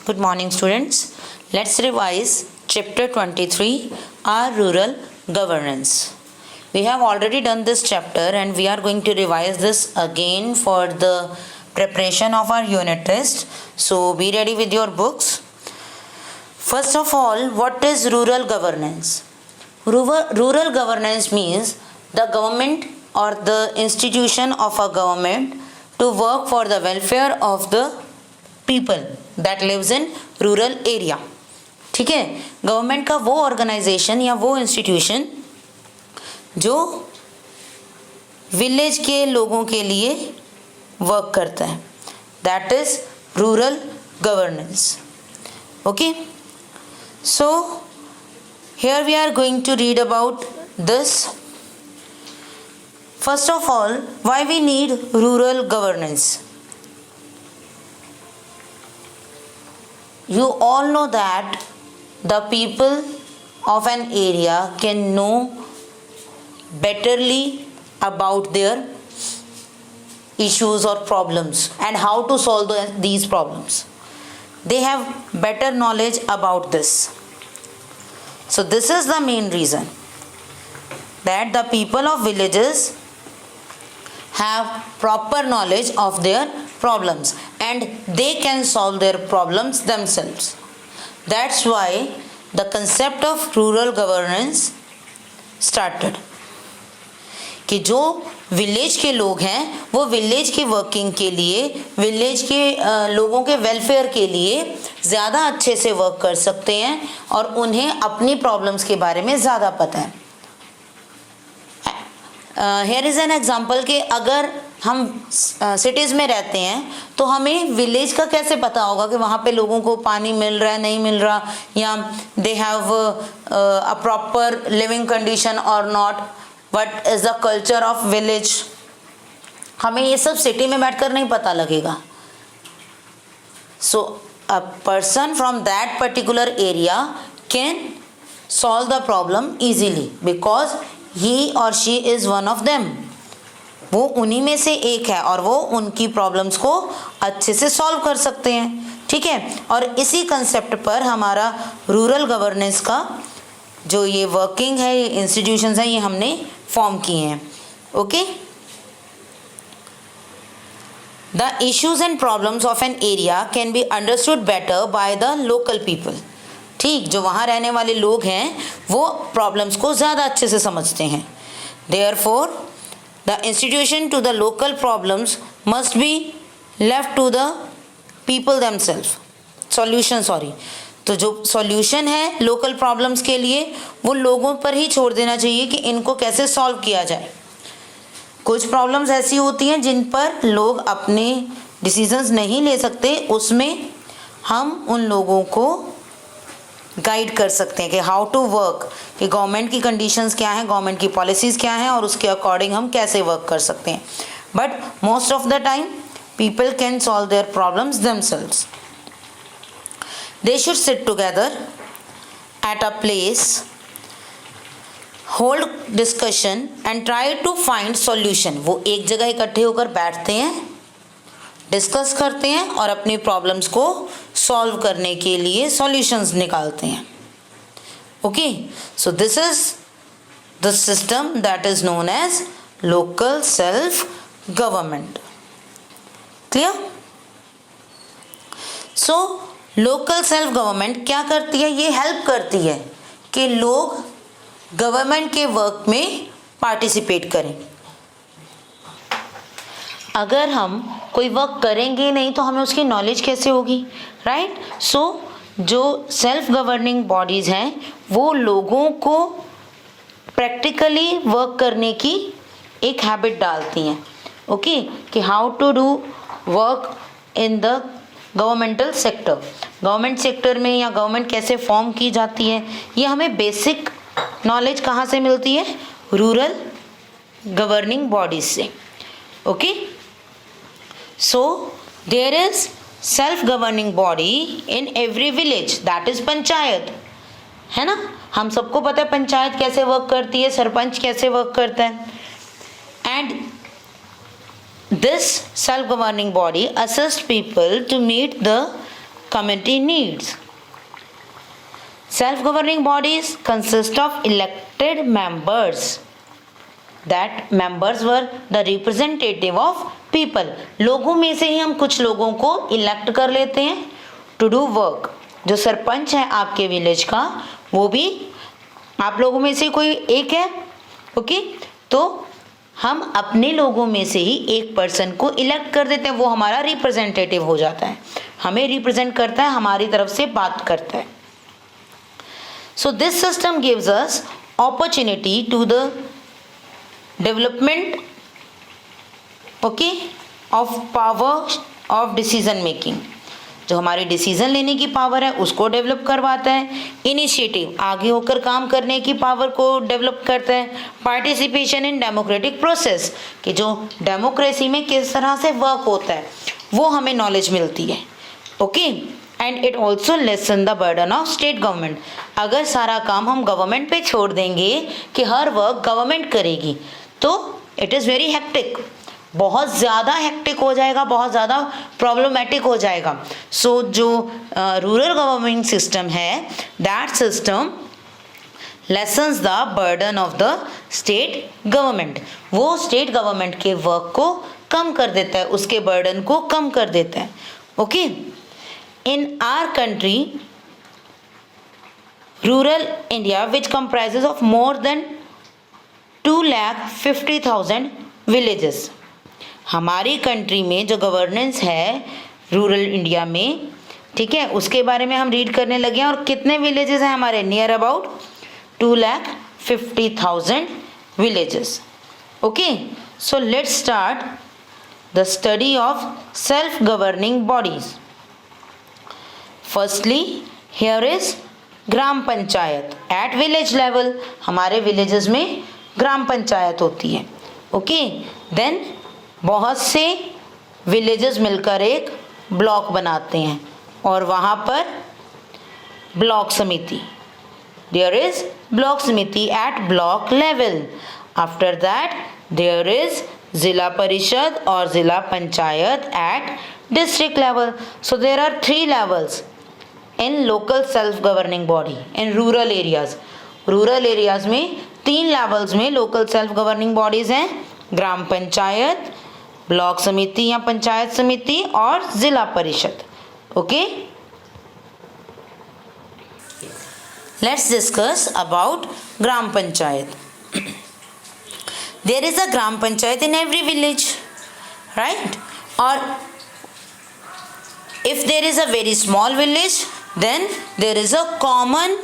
Good morning, students. Let's revise chapter 23, our rural governance. We have already done this chapter and we are going to revise this again for the preparation of our unit test. So be ready with your books. First of all, what is rural governance? Rural governance means the government or the institution of a government to work for the welfare of the people that lives in rural area. ठीक है, government का वो organisation या वो institution जो village के लोगों के लिए वर्क करता है, that is rural governance. Okay, so here we are going to read about this. First of all, why we need rural governance? You all know that the people of an area can know betterly about their issues or problems and how to solve these problems. They have better knowledge about this. So this is the main reason that the people of villages have proper knowledge of their problems and they can solve their problems themselves. That's why the concept of rural governance started. कि जो village के लोग हैं वो village के working के लिए, village के लोगों के वेलफेयर के लिए ज़्यादा अच्छे से वर्क कर सकते हैं और उन्हें अपनी प्रॉब्लम्स के बारे में ज़्यादा पता है. हियर इज़ एन एग्जाम्पल कि अगर हम सिटीज़ में रहते हैं तो हमें विलेज का कैसे पता होगा कि वहाँ पे लोगों को पानी मिल रहा है नहीं मिल रहा, या they have a proper living condition और not, what is the culture of village. हमें ये सब सिटी में बैठकर नहीं पता लगेगा. So a person from that particular area can solve the problem easily because he or she is one of them. वो उन्हीं में से एक है और वो उनकी प्रॉब्लम्स को अच्छे से सॉल्व कर सकते हैं. ठीक है, और इसी कंसेप्ट पर हमारा रूरल गवर्नेंस का जो ये वर्किंग है, ये इंस्टीट्यूशंस हैं, ये हमने फॉर्म किए हैं. Okay, the issues and problems of an area can be understood better by the local people. ठीक, जो वहाँ रहने वाले लोग हैं वो प्रॉब्लम्स को ज़्यादा अच्छे से समझते हैं. Therefore the institution to the local problems must be left to the people themself. तो जो सॉल्यूशन है लोकल प्रॉब्लम्स के लिए वो लोगों पर ही छोड़ देना चाहिए कि इनको कैसे सॉल्व किया जाए. कुछ प्रॉब्लम्स ऐसी होती हैं जिन पर लोग अपने डिसीजंस नहीं ले सकते, उसमें हम उन लोगों को गाइड कर सकते हैं कि हाउ टू वर्क, कि गवर्नमेंट की कंडीशंस क्या हैं, गवर्नमेंट की पॉलिसीज़ क्या हैं और उसके अकॉर्डिंग हम कैसे वर्क कर सकते हैं. But most of the time people can solve their problems themselves. They should sit together at a place, hold discussion and try to find solution. वो एक जगह इकट्ठे होकर बैठते हैं, डिस्कस करते हैं और अपनी प्रॉब्लम्स को सॉल्व करने के लिए सॉल्यूशंस निकालते हैं. Okay, so this is the system that is known as local self government. Clear? So local self government क्या करती है? ये हेल्प करती है कि लोग गवर्नमेंट के वर्क में पार्टिसिपेट करें. अगर हम कोई वर्क करेंगे नहीं तो हमें उसकी नॉलेज कैसे होगी, राइट? सो जो सेल्फ गवर्निंग बॉडीज़ हैं वो लोगों को प्रैक्टिकली वर्क करने की एक हैबिट डालती हैं. ओके, कि how to do work in the governmental sector. Government sector में या गवर्नमेंट कैसे फॉर्म की जाती है, ये हमें बेसिक नॉलेज कहाँ से मिलती है? रूरल गवर्निंग बॉडीज से. Okay, so there is self governing body in every village, that is panchayat, है ना? हम सबको पता है पंचायत कैसे वर्क करती है, सरपंच कैसे वर्क करता है. And This self-governing body assists people to meet the community needs. Self-governing bodies consist of elected members. That members were the representative of people. लोगों में से ही हम कुछ लोगों को इलेक्ट कर लेते हैं टू डू वर्क. जो सरपंच है आपके विलेज का, वो भी आप लोगों में से कोई एक है. ओके, तो हम अपने लोगों में से ही एक पर्सन को इलेक्ट कर देते हैं, वो हमारा रिप्रेजेंटेटिव हो जाता है, हमें रिप्रेजेंट करता है, हमारी तरफ से बात करता है. So this system gives us opportunity to the development, okay, of power of decision making. जो हमारी डिसीजन लेने की पावर है उसको डेवलप करवाता है. इनिशिएटिव, आगे होकर काम करने की पावर को डेवलप करता है. पार्टिसिपेशन इन डेमोक्रेटिक प्रोसेस, कि जो डेमोक्रेसी में किस तरह से वर्क होता है वो हमें नॉलेज मिलती है. Okay, and it also lesson the burden of state government. अगर सारा काम हम गवर्नमेंट पे छोड़ देंगे कि हर वर्क गवर्नमेंट करेगी तो इट इज़ वेरी हेक्टिक, बहुत ज़्यादा हेक्टिक हो जाएगा, बहुत ज़्यादा प्रॉब्लमेटिक हो जाएगा. सो जो रूरल गवर्नमेंट सिस्टम है, that system lessons the burden of the state government. वो स्टेट गवर्नमेंट के वर्क को कम कर देता है, उसके बर्डन को कम कर देता है. Okay, in our country rural India which comprises of more than 2,50,000 villages. हमारी कंट्री में जो गवर्नेंस है रूरल इंडिया में, ठीक है, उसके बारे में हम रीड करने लगे हैं. और कितने विलेजेस हैं हमारे? Near about 2,50,000 villages. Okay, so let's start the study of self governing bodies. Firstly here is gram panchayat at village level. हमारे विलेजेस में ग्राम पंचायत होती है. ओके, देन बहुत से विलेजेस मिलकर एक ब्लॉक बनाते हैं और वहाँ पर block samiti, there is block samiti at block level. After that there is zila parishad और zila panchayat at district level. So there are 3 levels in local self governing body in rural areas. Rural areas में 3 levels में लोकल सेल्फ गवर्निंग बॉडीज हैं, ग्राम panchayat, block समिति या पंचायत समिति और zila parishad. Okay, let's discuss about gram panchayat. There is a gram panchayat in every village, right? और if there is a very small village, then there is a common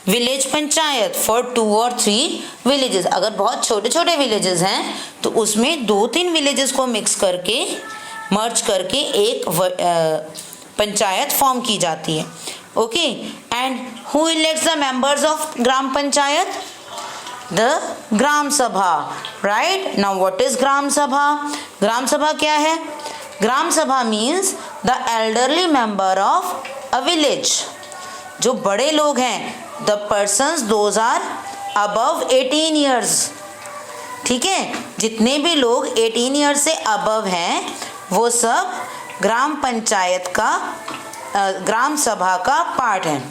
village panchayat for 2 or 3 villages. अगर बहुत छोटे छोटे villages हैं तो उसमें 2-3 villages को mix करके merge करके एक पंचायत फॉर्म की जाती है. Okay, and who elects the members of gram panchayat? The ग्राम सभा, right? Now what is ग्राम सभा? ग्राम सभा क्या है? Gram sabha means the elderly member of a village. जो बड़े लोग हैं, the persons those are above 18 years. ठीक है, जितने भी लोग 18 ईयर्स से अबव हैं वो सब ग्राम पंचायत का ग्राम सभा का पार्ट है.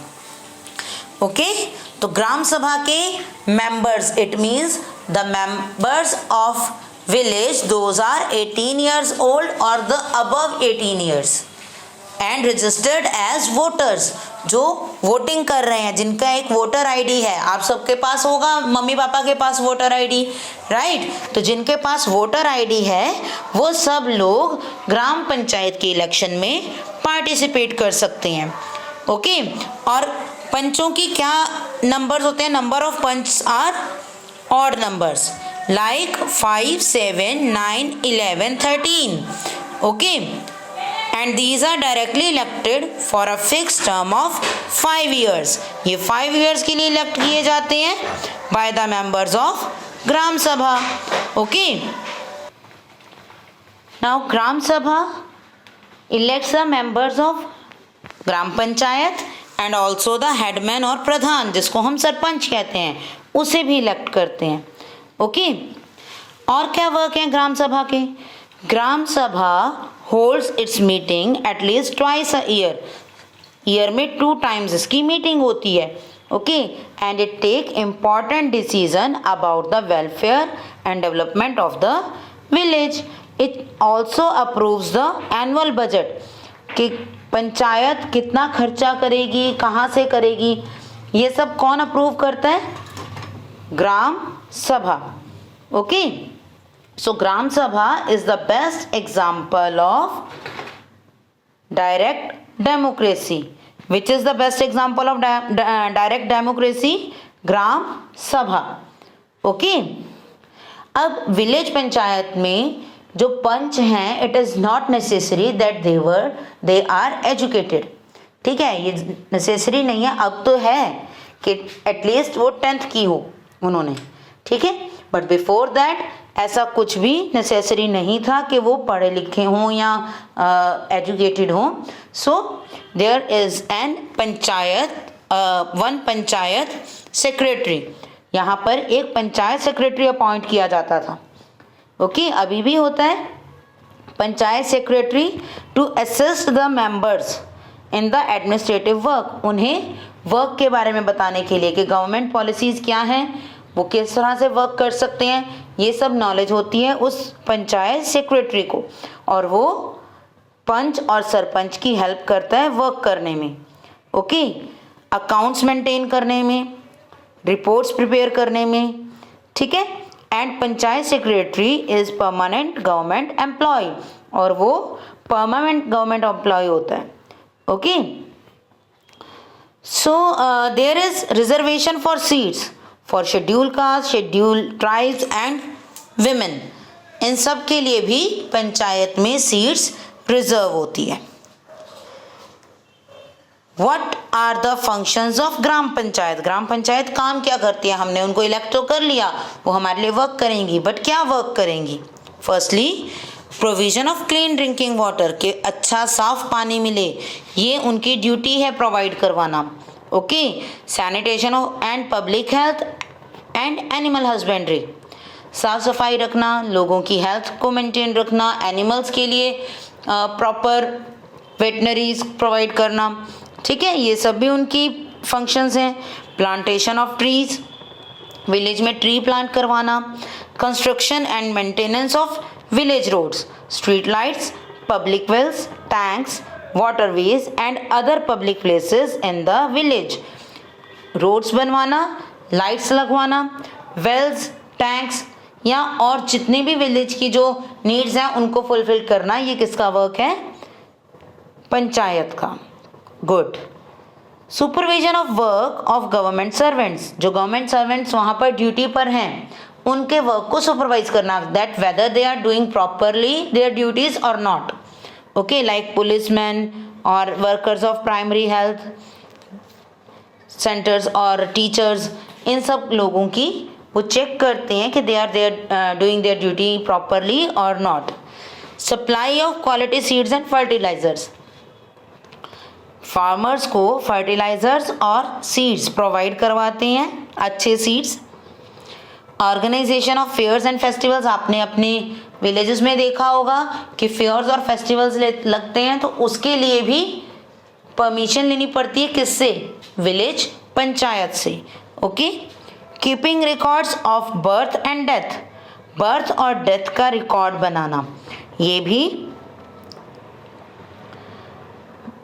ओके, तो ग्राम सभा के members, it means the members of village, those are 18 years old or the above 18 years and registered as voters. जो वोटिंग कर रहे हैं, जिनका एक वोटर आईडी है. आप सबके पास होगा, मम्मी पापा के पास वोटर आईडी, राइट? तो जिनके पास वोटर आईडी है वो सब लोग ग्राम पंचायत के इलेक्शन में पार्टिसिपेट कर सकते हैं. ओके, और पंचों की क्या नंबर्स होते हैं? Number of panch are odd numbers like 5, 7, 9, 11, 13. Okay, and these are directly elected for a fixed term of 5 years. ये 5 years के लिए इलेक्ट किए जाते हैं by the members of ग्राम सभा. Okay, now ग्राम सभा elects the members of gram panchayat and also the headman और प्रधान, जिसको हम सरपंच कहते हैं, उसे भी इलेक्ट करते हैं. ओके, और क्या वर्क है ग्राम सभा के? Gram sabha holds its meeting at least twice a year. Year में 2 टाइम्स इसकी मीटिंग होती है, okay, and it take important decision about the welfare and development of the village. It also approves the annual budget, कि पंचायत कितना खर्चा करेगी, कहाँ से करेगी, ये सब कौन अप्रूव करता है? Gram Sabha, okay. So Gram Sabha is the best example of direct democracy. Which is the best example of direct democracy? Gram Sabha, okay. अब विलेज पंचायत में जो पंच हैं, it is not necessary that they are educated, ठीक है, ये नेसेसरी नहीं है, अब तो है कि एटलीस्ट वो 10th की हो उन्होंने, ठीक है, बट बिफोर दैट ऐसा कुछ भी नेसेसरी नहीं था कि वो पढ़े लिखे हों या एजुकेटेड हों। So there is an panchayat, one panchayat secretary, यहाँ पर एक पंचायत सेक्रेटरी अपॉइंट किया जाता था, ओके, अभी भी होता है panchayat secretary, to assist the members in the administrative work, उन्हें वर्क के बारे में बताने के लिए कि गवर्नमेंट पॉलिसीज़ क्या हैं, वो किस तरह से वर्क कर सकते हैं, ये सब नॉलेज होती है उस पंचायत सेक्रेटरी को, और वो पंच और सरपंच की हेल्प करता है वर्क करने में, ओके, अकाउंट्स मेंटेन करने में, रिपोर्ट्स प्रिपेयर करने में, ठीक है। And panchayat secretary is permanent government employ, और वो परमानेंट गवर्नमेंट एम्प्लॉय होता है, okay. So there is reservation for seats for schedule caste, schedule tribes and women, इन सब के लिए भी पंचायत में सीट्स रिजर्व होती है। What are the functions of ग्राम पंचायत? ग्राम पंचायत काम क्या करती है? हमने उनको इलेक्ट तो कर लिया, वो हमारे लिए वर्क करेंगी, बट क्या वर्क करेंगी? Firstly provision of clean drinking water, के अच्छा साफ पानी मिले, ये उनकी ड्यूटी है प्रोवाइड करवाना, okay. Sanitation and public health and animal husbandry, साफ सफाई रखना, लोगों की हेल्थ को मेंटेन रखना, एनिमल्स के लिए प्रॉपर वेटनरीज प्रोवाइड करना, ठीक है, ये सब भी उनकी फंक्शंस हैं। प्लांटेशन ऑफ ट्रीज, विलेज में ट्री प्लांट करवाना, construction and maintenance of village roads, street lights, public wells, tanks, waterways and other public places in the village, roads बनवाना, लाइट्स लगवाना, वेल्स, टैंक्स या और जितने भी विलेज की जो नीड्स हैं उनको फुलफिल करना, ये किसका वर्क है? पंचायत का। Good. Supervision of work of government servants, जो गवर्नमेंट सर्वेंट्स वहाँ पर ड्यूटी पर हैं उनके वर्क को सुपरवाइज करना, that whether they are doing properly their duties और नॉट, ओके, लाइक पुलिसमैन और workers of primary health centres और टीचर्स, इन सब लोगों की वो चेक करते हैं कि they are doing their duty properly और not. Supply of quality seeds and fertilisers, farmers को फर्टिलाइजर्स और सीड्स प्रोवाइड करवाते हैं, अच्छे seeds. Organisation of fairs and festivals, आपने अपने विलेजेस में देखा होगा कि फेयर्स और फेस्टिवल्स लगते हैं तो उसके लिए भी परमिशन लेनी पड़ती है, किससे? विलेज पंचायत से, okay. Keeping records of birth and death, birth और डेथ का रिकॉर्ड बनाना, ये भी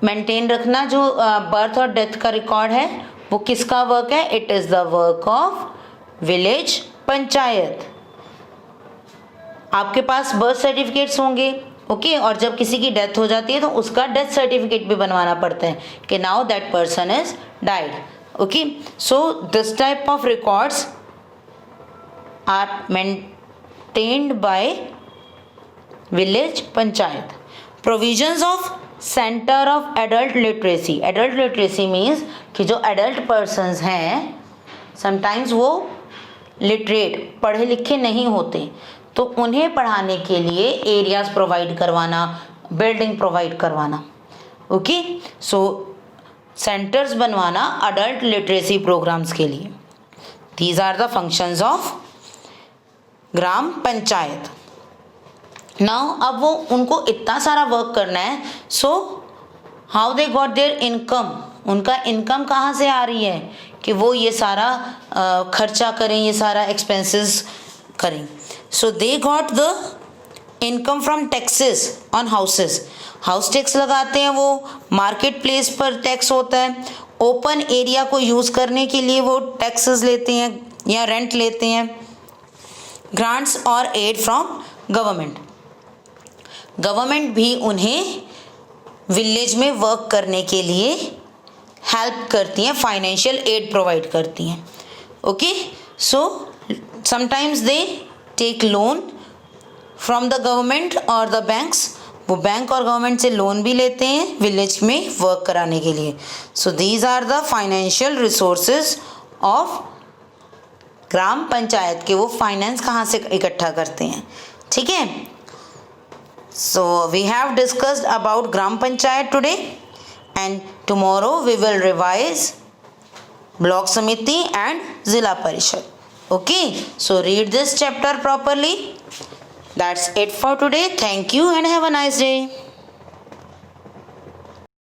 मेंटेन रखना, जो बर्थ और डेथ का रिकॉर्ड है वो किसका वर्क है? It is the work of village panchayat. आपके पास बर्थ सर्टिफिकेट्स होंगे, ओके, और जब किसी की डेथ हो जाती है तो उसका डेथ सर्टिफिकेट भी बनवाना पड़ता है कि now that person is died, okay. So this type of records are maintained by village panchayat. Provisions of centre of adult literacy, adult literacy means कि जो एडल्ट पर्सन्स हैं समटाइम्स वो लिटरेट, पढ़े लिखे नहीं होते, तो उन्हें पढ़ाने के लिए एरियाज प्रोवाइड करवाना, बिल्डिंग प्रोवाइड करवाना, ओके। सो सेंटर्स बनवाना अडल्ट लिटरेसी प्रोग्राम्स के लिए। These are the functions of gram panchayat. Now अब वो उनको इतना सारा वर्क करना है, so how they got there income, उनका इनकम कहाँ से आ रही है कि वो ये सारा खर्चा करें, ये सारा एक्सपेंसेस करें. So they got the income from taxes on houses. House tax लगाते हैं वो, मार्केट प्लेस पर टैक्स होता है, ओपन एरिया को यूज़ करने के लिए वो टैक्सेस लेते हैं या रेंट लेते हैं. ग्रांट्स और एड फ्रॉम गवर्नमेंट, गवर्नमेंट भी उन्हें विलेज में वर्क करने के लिए हेल्प करती हैं, फाइनेंशियल एड प्रोवाइड करती हैं. Okay, so sometimes they take loan from the government और द बैंक्स, वो बैंक और गवर्नमेंट से लोन भी लेते हैं विलेज में वर्क कराने के लिए. So these are the financial resources of gram panchayat के, वो फाइनेंस कहाँ से इकट्ठा करते हैं. ठीक है, so we have discussed about gram panchayat today and tomorrow we will revise block samiti and zila parishad. Okay, so read this chapter properly. That's it for today. Thank you and have a nice day.